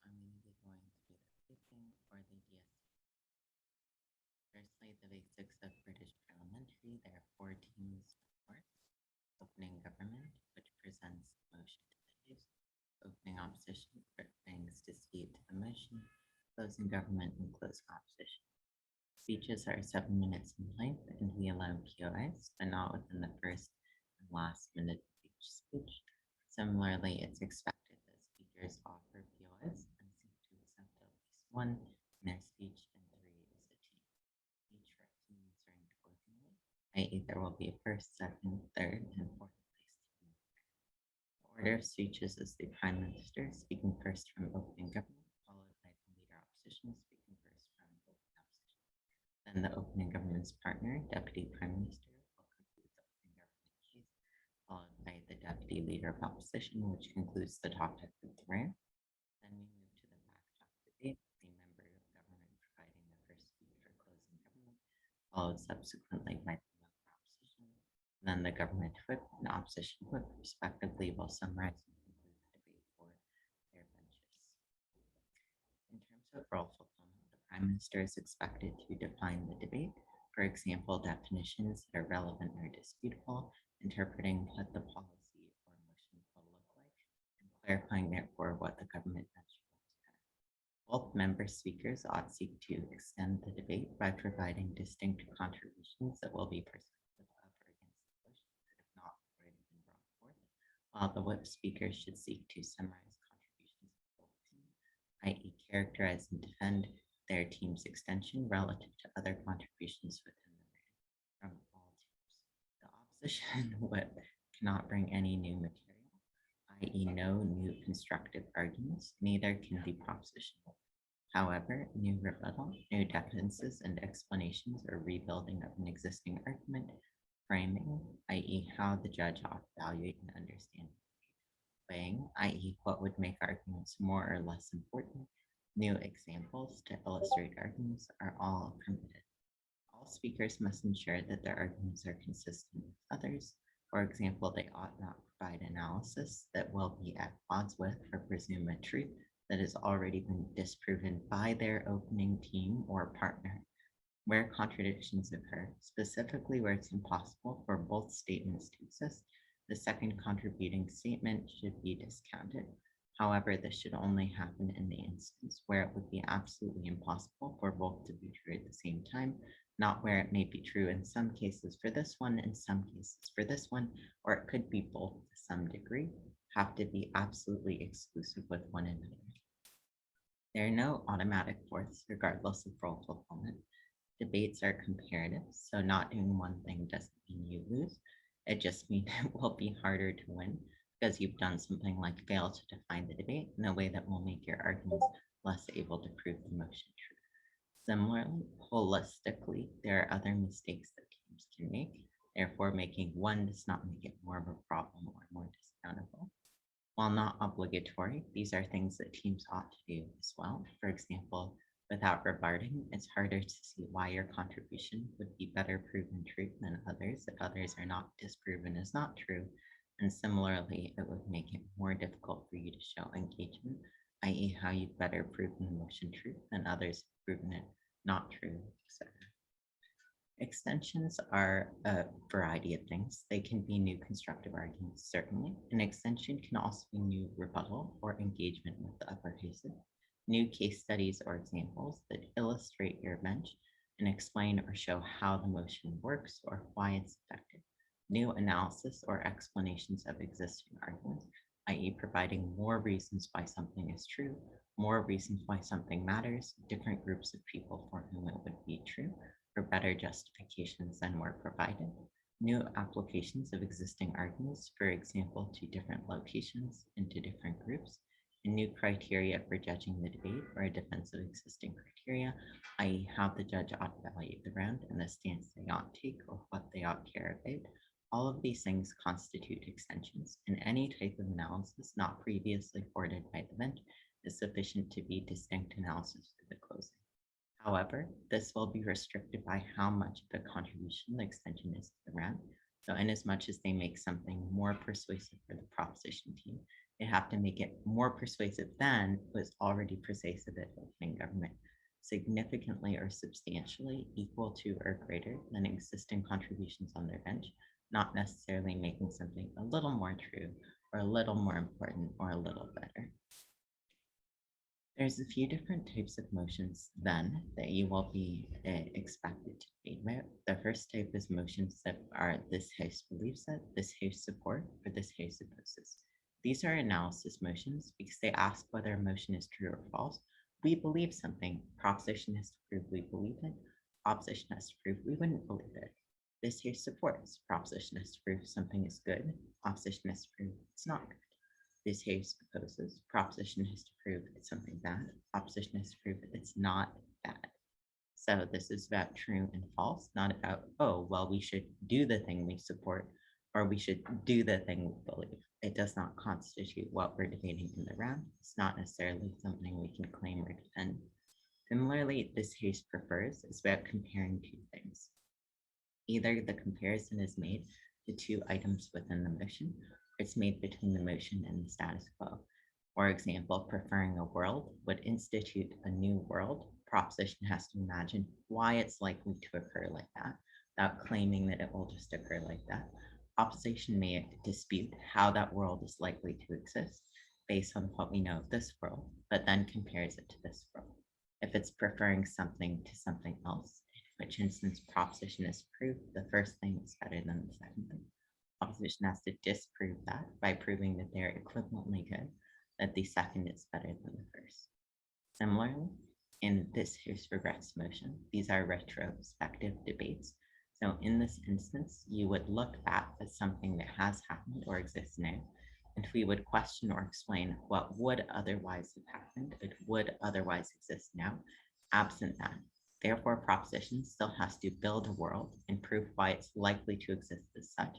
I'm going to be going through the briefing for the DSC. Firstly, the basics of British parliamentary. There are four teams of course. Opening government, which presents the motion to the House. Opening opposition, which brings dispute to the motion. Closing government and closing opposition. Speeches are 7 minutes in length, and we allow POIs, but not within the first and last minute of each speech. Similarly, it's expected that speakers offer POIs and seek to accept at least one in their speech, and three is a team. Each team is ranked accordingly, i.e., there will be a first, second, third, and fourth place team. The order of speeches is the Prime Minister speaking first from opening government, followed by the Leader Opposition speaking first from opening opposition. Then the opening government's partner, Deputy Prime Minister, will conclude the opening government case, followed by the Deputy Leader of Opposition, which concludes the topic of the round. Then we move to the backstop debate, the member of government providing the first speech for closing government, followed subsequently by the member of opposition. And then the government whip and opposition whip, respectively, will summarize and conclude the debate for their benches. In terms of role fulfillment, the Prime Minister is expected to define the debate, for example, definitions that are relevant or disputable, interpreting what the policy or motion will look like, and clarifying, therefore, what the government measure will Both member speakers ought seek to extend the debate by providing distinct contributions that will be persuasive of or against the motion that have not already been brought forth, while the whip speakers should seek to summarize contributions of both teams, i.e., characterize and defend their team's extension relative to other contributions within the round from all teams. The opposition whip cannot bring any new material, i.e., no new constructive arguments, neither can the proposition. However, new rebuttal, new defenses and explanations or rebuilding of an existing argument, framing, i.e., how the judge ought to evaluate and understand, weighing, i.e., what would make arguments more or less important, new examples to illustrate arguments are all permitted. All speakers must ensure that their arguments are consistent with others. For example, they ought not provide analysis that will be at odds with or presume a truth that has already been disproven by their opening team or partner. Where contradictions occur, specifically where it's impossible for both statements to exist, the second contributing statement should be discounted. However, this should only happen in the instance where it would be absolutely impossible for both to be true at the same time, not where it may be true in some cases for this one, in some cases for this one, or it could be both to some degree, have to be absolutely exclusive with one another. There are no automatic fourths regardless of role fulfillment. Debates are comparative, so not doing one thing doesn't mean you lose. It just means it will be harder to win because you've done something like fail to define the debate in a way that will make your arguments less able to prove the motion true. Similarly, holistically, there are other mistakes that teams can make. Therefore, making one does not make it more of a problem or more discountable. While not obligatory, these are things that teams ought to do as well. For example, without rebutting, it's harder to see why your contribution would be better proven true than others if others are not disproven as not true. And similarly, it would make it more difficult for you to show engagement, i.e., how you've better proven the motion true than others have proven it not true, etc. Extensions are a variety of things. They can be new constructive arguments, certainly. An extension can also be new rebuttal or engagement with the upper cases, new case studies or examples that illustrate your bench and explain or show how the motion works or why it's effective, new analysis or explanations of existing arguments, i.e., providing more reasons why something is true, more reasons why something matters, different groups of people for whom it would be true, for better justifications than were provided, new applications of existing arguments, for example, to different locations and to different groups, and new criteria for judging the debate or a defense of existing criteria, i.e., how the judge ought to evaluate the round and the stance they ought to take or what they ought to care about. All of these things constitute extensions, and any type of analysis not previously afforded by the bench is sufficient to be distinct analysis for the closing. However, this will be restricted by how much of a contribution the extension is to the round. So inasmuch as they make something more persuasive for the proposition team, They have to make it more persuasive than was already persuasive at opening government, significantly or substantially equal to or greater than existing contributions on their bench, not necessarily making something a little more true or a little more important or a little better. There's a few different types of motions then that you will be expected to debate about. The first type is motions that are this house believes that, this house support, or this house opposes. These are analysis motions because they ask whether a motion is true or false. We believe something, proposition has to prove we believe it, opposition has to prove we wouldn't believe it. This house supports, proposition has to prove something is good, opposition has to prove it's not good. This case opposes. Proposition has to prove it's something bad. Opposition has to prove it's not bad. So this is about true and false, not about, oh, well, we should do the thing we support or we should do the thing we believe. It does not constitute what we're debating in the round. It's not necessarily something we can claim or defend. Similarly, this case prefers is about comparing two things. Either the comparison is made to two items within the motion, or it's made between the motion and the status quo. For example, preferring a world would institute a new world. Proposition has to imagine why it's likely to occur like that, without claiming that it will just occur like that. Opposition may dispute how that world is likely to exist based on what we know of this world, but then compares it to this world. If it's preferring something to something else, which instance proposition is proved, the first thing is better than the second thing. Opposition has to disprove that by proving that they're equivalently good, that the second is better than the first. Similarly, in this here's regrets motion, these are retrospective debates. So in this instance, you would look back at something that has happened or exists now, and we would question or explain what would otherwise have happened, it would otherwise exist now, absent that. Therefore, proposition still has to build a world and prove why it's likely to exist as such.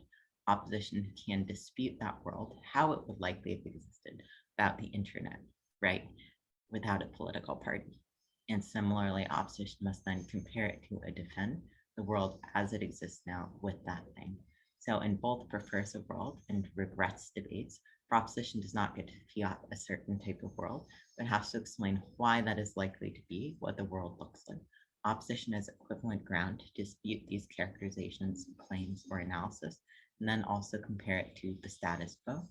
Opposition can dispute that world, how it would likely have existed without the internet, right? Without a political party. And similarly, opposition must then compare it to a defend the world as it exists now with that thing. So in both prefers a world and regrets debates, proposition does not get to fiat a certain type of world, but has to explain why that is likely to be what the world looks like. Opposition has equivalent ground to dispute these characterizations, claims, or analysis, and then also compare it to the status quo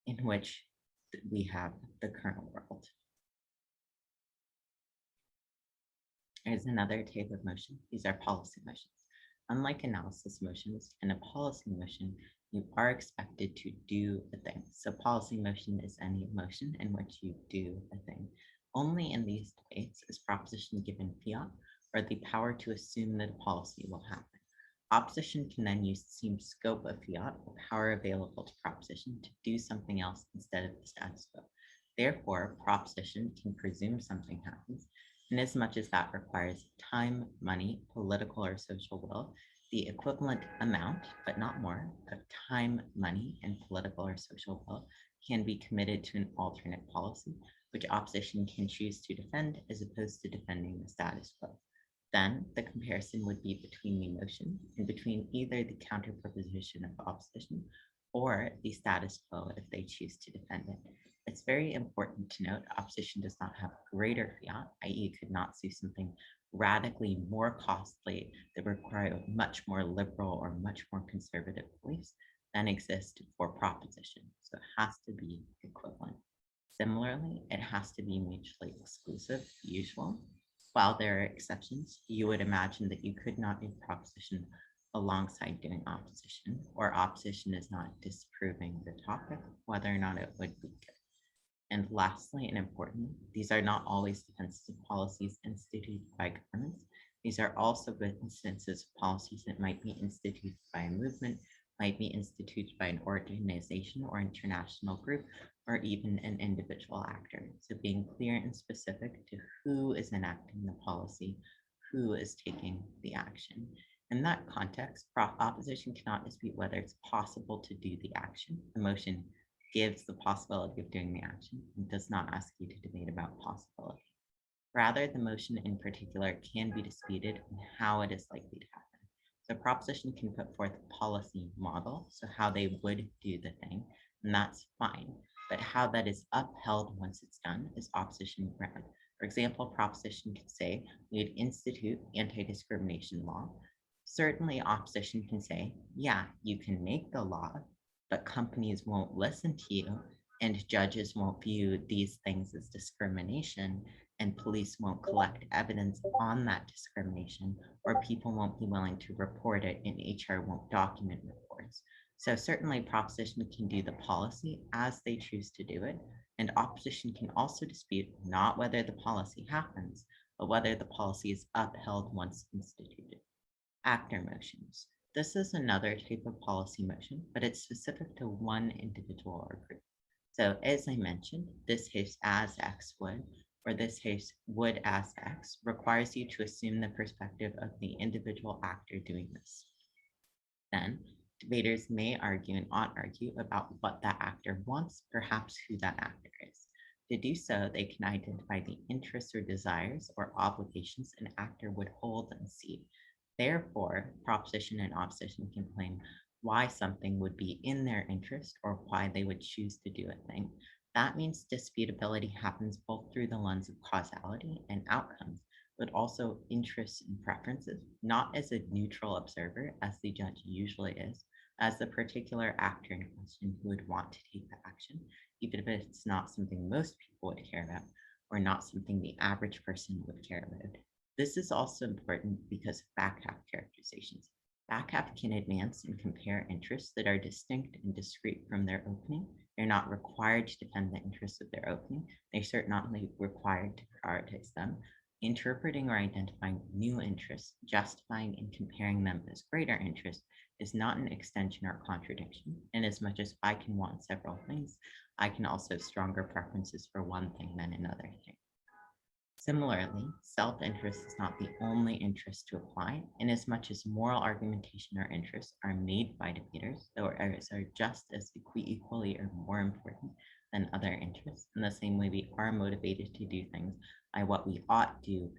in which we have the current world. There's another type of motion. These are policy motions. Unlike analysis motions, in a policy motion, you are expected to do a thing. So policy motion is any motion in which you do a thing. Only in these debates is proposition given fiat or the power to assume that a policy will happen. Opposition can then use the same scope of fiat or power available to proposition to do something else instead of the status quo. Therefore, proposition can presume something happens, and as much as that requires time, money, political or social will, the equivalent amount, but not more, of time, money, and political or social will can be committed to an alternate policy, which opposition can choose to defend as opposed to defending the status quo. Then the comparison would be between the motion and between either the counter proposition of opposition or the status quo if they choose to defend it. It's very important to note opposition does not have greater fiat, i.e. could not see something radically more costly that require much more liberal or much more conservative beliefs than exist for proposition. So it has to be equivalent. Similarly, it has to be mutually exclusive, usual. While there are exceptions, you would imagine that you could not do proposition alongside doing opposition, or opposition is not disproving the topic, whether or not it would be good. And lastly, and important, these are not always defensive policies instituted by governments. These are also good instances of policies that might be instituted by a movement, might be instituted by an organization or international group, or even an individual actor. So being clear and specific to who is enacting the policy, who is taking the action. In that context, opposition cannot dispute whether it's possible to do the action. The motion gives the possibility of doing the action and does not ask you to debate about possibility. Rather, the motion in particular can be disputed and how it is likely to happen. So proposition can put forth a policy model, so how they would do the thing, and that's fine. but how that is upheld once it's done is opposition ground. For example, proposition could say we'd institute anti-discrimination law. Certainly, opposition can say, yeah, you can make the law, but companies won't listen to you, and judges won't view these things as discrimination, and police won't collect evidence on that discrimination, or people won't be willing to report it, and HR won't document reports. So certainly proposition can do the policy as they choose to do it, and opposition can also dispute not whether the policy happens, but whether the policy is upheld once instituted. Actor motions. This is another type of policy motion, but it's specific to one individual or group. So as I mentioned, this case as X would, or this case would as X, requires you to assume the perspective of the individual actor doing this. Then, debaters may argue and ought argue about what that actor wants, perhaps who that actor is. To do so, they can identify the interests or desires or obligations an actor would hold and see. Therefore, proposition and opposition can claim why something would be in their interest or why they would choose to do a thing. That means disputability happens both through the lens of causality and outcomes, but also interests and preferences, not as a neutral observer, as the judge usually is, as the particular actor in question who would want to take the action, even if it's not something most people would care about, or not something the average person would care about. This is also important because of back half characterizations. Back half can advance and compare interests that are distinct and discrete from their opening. They're not required to defend the interests of their opening. They're certainly required to prioritize them. Interpreting or identifying new interests, justifying and comparing them as greater interests is not an extension or contradiction. And as much as I can want several things, I can also have stronger preferences for one thing than another thing. Similarly, self-interest is not the only interest to apply, in as much as moral argumentation or interests are made by debaters, though ours are just as equally or more important than other interests, in the same way we are motivated to do things by what we ought do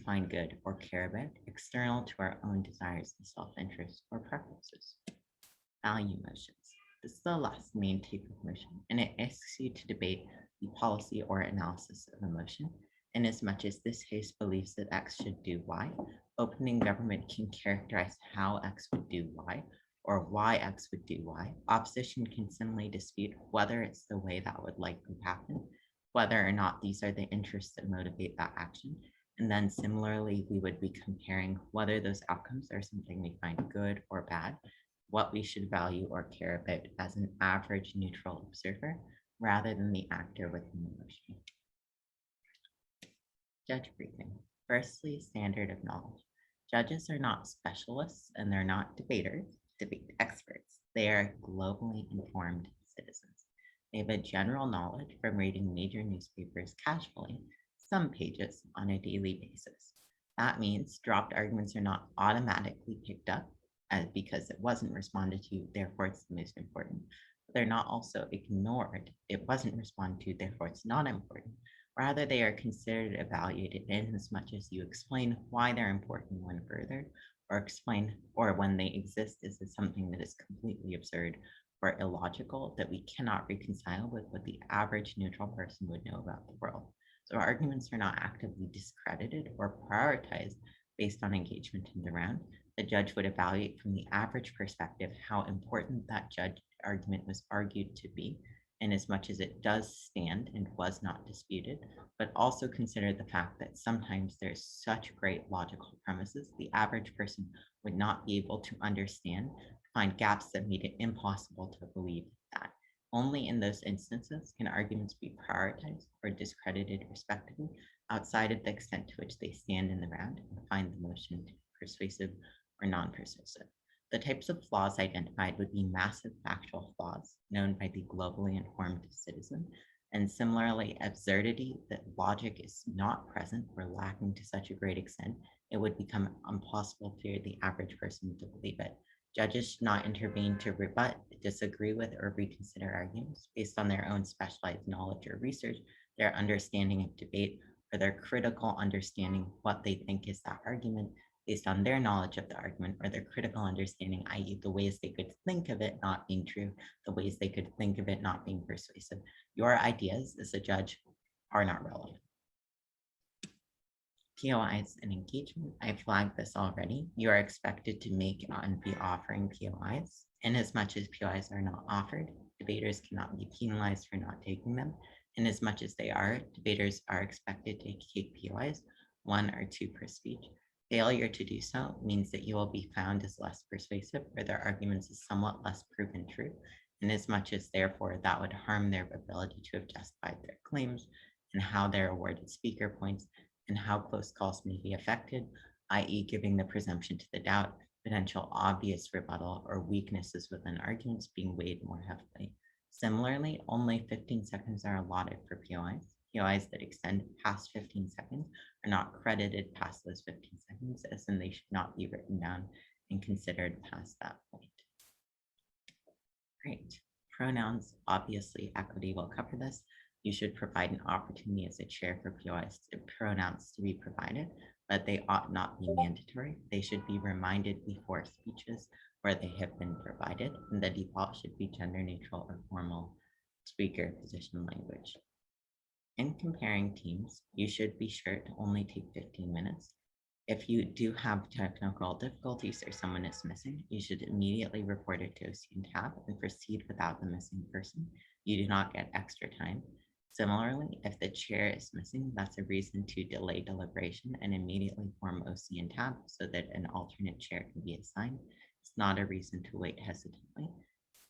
find good, or care about, external to our own desires and self-interest or preferences. Value motions. This is the last main type of motion, and it asks you to debate the policy or analysis of a motion. In as much as this case believes that X should do Y, opening government can characterize how X would do Y, or why X would do Y. Opposition can similarly dispute whether it's the way that would likely happen, whether or not these are the interests that motivate that action. And then similarly, we would be comparing whether those outcomes are something we find good or bad, what we should value or care about as an average neutral observer, rather than the actor within the motion. Judge briefing. Firstly, standard of knowledge. Judges are not specialists and they're not debate experts. They are globally informed citizens. They have a general knowledge from reading major newspapers casually, some pages on a daily basis. That means dropped arguments are not automatically picked up because it wasn't responded to, therefore it's the most important. But they're not also ignored. It wasn't responded to, therefore it's not important. Rather, they are considered evaluated in as much as you explain why they're important when further, or explain, or when they exist, is it something that is completely absurd or illogical that we cannot reconcile with what the average neutral person would know about the world. So arguments are not actively discredited or prioritized based on engagement in the round. The judge would evaluate from the average perspective how important that judge argument was argued to be, in as much as it does stand and was not disputed, but also consider the fact that sometimes there's such great logical premises the average person would not be able to understand, find gaps that made it impossible to believe that. Only in those instances can arguments be prioritized or discredited respectively, outside of the extent to which they stand in the round and find the motion to be persuasive or non-persuasive. The types of flaws identified would be massive factual flaws known by the globally informed citizen, and similarly absurdity that logic is not present or lacking to such a great extent, it would become impossible for the average person to believe it. Judges should not intervene to rebut, disagree with, or reconsider arguments based on their own specialized knowledge or research, their understanding of debate, or their critical understanding of what they think is that argument, based on their knowledge of the argument or their critical understanding, i.e., the ways they could think of it not being true, the ways they could think of it not being persuasive. Your ideas as a judge are not relevant. POIs and engagement. I flagged this already. You are expected to make and be offering POIs. In as much as POIs are not offered, debaters cannot be penalized for not taking them. In as much as they are, debaters are expected to take POIs, 1 or 2 per speech. Failure to do so means that you will be found as less persuasive or their arguments is somewhat less proven true, in as much as therefore that would harm their ability to have justified their claims and how they're awarded speaker points and how close calls may be affected, i.e., giving the presumption to the doubt, potential obvious rebuttal, or weaknesses within arguments being weighed more heavily. Similarly, only 15 seconds are allotted for POIs. POIs that extend past 15 seconds are not credited past those 15 seconds, as in they should not be written down and considered past that point. Great. Pronouns, obviously, equity will cover this. You should provide an opportunity as a chair for POIs to pronouns to be provided, but they ought not be mandatory. They should be reminded before speeches where they have been provided, and the default should be gender neutral or formal speaker position language. In comparing teams, you should be sure to only take 15 minutes. If you do have technical difficulties or someone is missing, you should immediately report it to OC and TAB and proceed without the missing person. You do not get extra time. Similarly, if the chair is missing, that's a reason to delay deliberation and immediately form OC and TAB so that an alternate chair can be assigned. It's not a reason to wait hesitantly.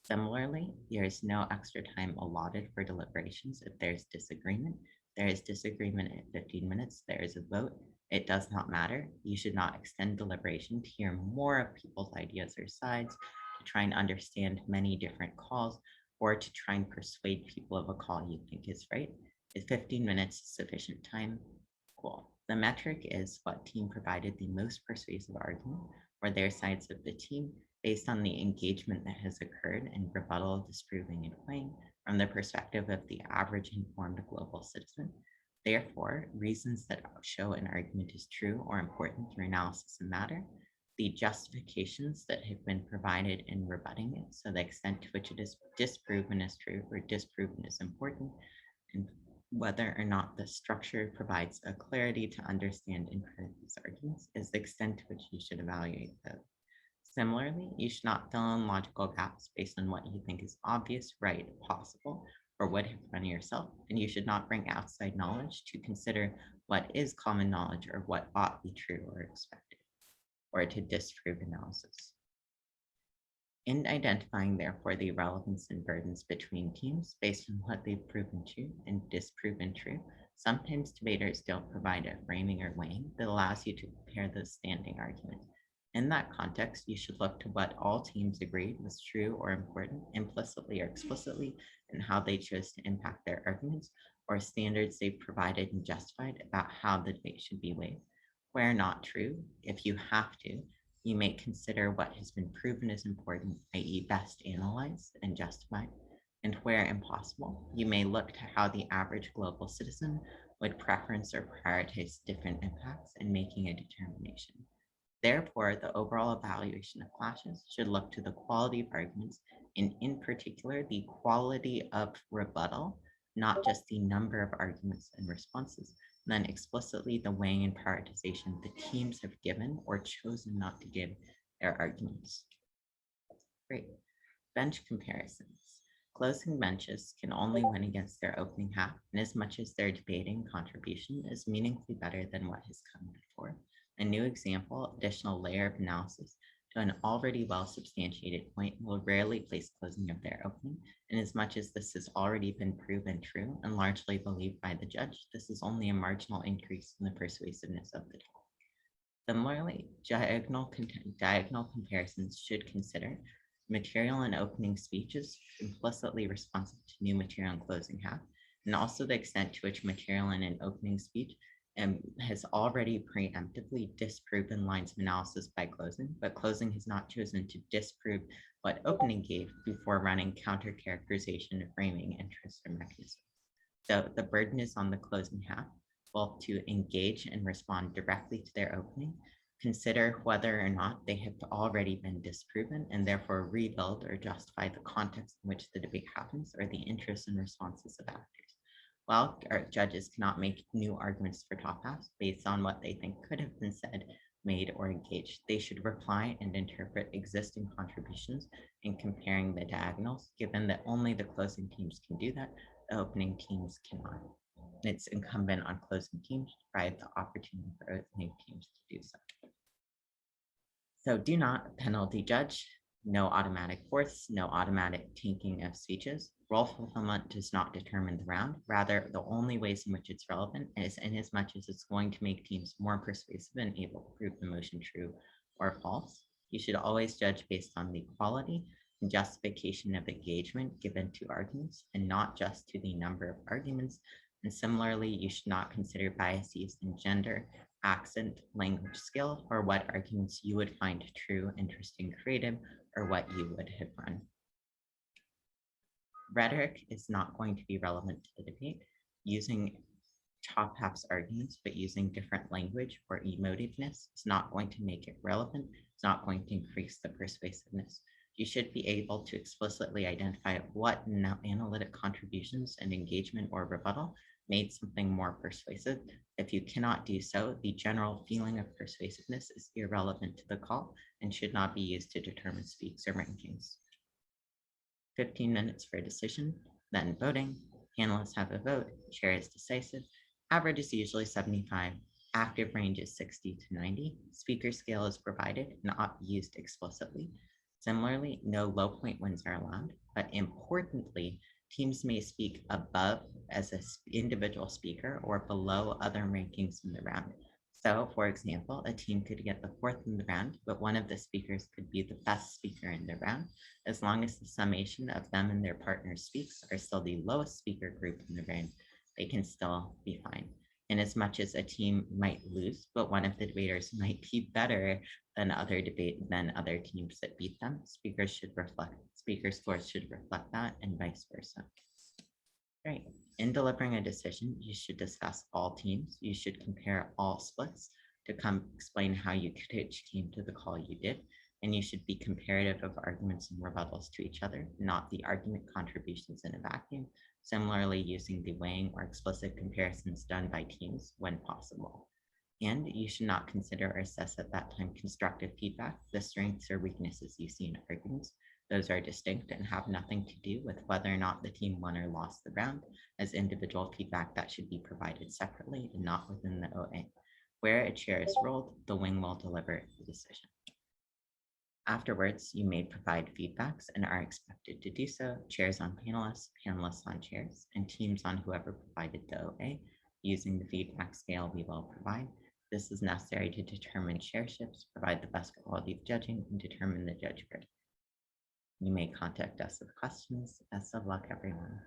Similarly, there is no extra time allotted for deliberations if there's disagreement. There is disagreement at 15 minutes, there is a vote. It does not matter. You should not extend deliberation to hear more of people's ideas or sides, to try and understand many different calls, or to try and persuade people of a call you think is right. Is 15 minutes sufficient time? Cool. The metric is what team provided the most persuasive argument for their sides of the team based on the engagement that has occurred in rebuttal, disproving, and weighing from the perspective of the average informed global citizen. Therefore, reasons that show an argument is true or important through analysis and matter, the justifications that have been provided in rebutting it, so the extent to which it is disproven as true or disproven as important, and whether or not the structure provides a clarity to understand and credit these arguments is the extent to which you should evaluate those. Similarly, you should not fill in logical gaps based on what you think is obvious, right, possible, or would have run yourself, and you should not bring outside knowledge to consider what is common knowledge or what ought be true or expected, or to disprove analysis. In identifying, therefore, the relevance and burdens between teams based on what they've proven true and disproven true, sometimes debaters don't provide a framing or weighing that allows you to compare those standing arguments. In that context, you should look to what all teams agreed was true or important, implicitly or explicitly, and how they chose to impact their arguments, or standards they provided and justified about how the debate should be weighed. Where not true, if you have to, you may consider what has been proven as important, i.e., best analyzed and justified, and where impossible, you may look to how the average global citizen would preference or prioritize different impacts in making a determination. Therefore, the overall evaluation of clashes should look to the quality of arguments, and in particular, the quality of rebuttal, not just the number of arguments and responses, and then explicitly the weighing and prioritization the teams have given or chosen not to give their arguments. Great. Bench comparisons. Closing benches can only win against their opening half, inasmuch as their debating contribution is meaningfully better than what has come before. A new example, additional layer of analysis to an already well substantiated point will rarely place closing of their opening, and as much as this has already been proven true and largely believed by the judge, this is only a marginal increase in the persuasiveness of the tool. Similarly, diagonal comparisons should consider material and opening speeches implicitly responsive to new material and closing half, and also the extent to which material in an opening speech has already preemptively disproven lines of analysis by closing, but closing has not chosen to disprove what opening gave before running counter characterization, framing, interest, or mechanism. So the burden is on the closing half, both to engage and respond directly to their opening, consider whether or not they have already been disproven and therefore rebuild or justify the context in which the debate happens or the interests and responses of actors. While our judges cannot make new arguments for top halves based on what they think could have been said, made, or engaged, they should reply and interpret existing contributions in comparing the diagonals, given that only the closing teams can do that, the opening teams cannot. It's incumbent on closing teams to provide the opportunity for opening teams to do so. So do not penalty judge, no automatic force, no automatic taking of speeches. Role fulfillment does not determine the round. Rather, the only ways in which it's relevant is in as much as it's going to make teams more persuasive and able to prove the motion true or false. You should always judge based on the quality and justification of engagement given to arguments and not just to the number of arguments. And similarly, you should not consider biases in gender, accent, language skill, or what arguments you would find true, interesting, creative, or what you would have run. Rhetoric is not going to be relevant to the debate. Using top halves arguments, but using different language or emotiveness is not going to make it relevant. It's not going to increase the persuasiveness. You should be able to explicitly identify what analytic contributions and engagement or rebuttal made something more persuasive. If you cannot do so, the general feeling of persuasiveness is irrelevant to the call and should not be used to determine speaks or rankings. 15 minutes for a decision, then voting. Panelists have a vote, chair is decisive. Average is usually 75. Active range is 60 to 90. Speaker scale is provided, not used explicitly. Similarly, no low point wins are allowed, but importantly, teams may speak above as an individual speaker or below other rankings in the round. So, for example, a team could get the fourth in the round, but one of the speakers could be the best speaker in the round, as long as the summation of them and their partners' speaks are still the lowest speaker group in the round, they can still be fine. In as much as a team might lose, but one of the debaters might be better than other teams that beat them, speaker scores should reflect that, and vice versa. Right. In delivering a decision, you should discuss all teams. You should compare all splits to explain how you each came to the call you did. And you should be comparative of arguments and rebuttals to each other, not the argument contributions in a vacuum. Similarly, using the weighing or explicit comparisons done by teams when possible. And you should not consider or assess at that time constructive feedback, the strengths or weaknesses you see in arguments. Those are distinct and have nothing to do with whether or not the team won or lost the round, as individual feedback that should be provided separately and not within the OA. Where a chair is rolled, the wing will deliver the decision. Afterwards, you may provide feedbacks and are expected to do so. Chairs on panelists, panelists on chairs, and teams on whoever provided the OA. Using the feedback scale we will provide. This is necessary to determine chairships, provide the best quality of judging, and determine the judge grade. You may contact us with questions. Best of luck, everyone.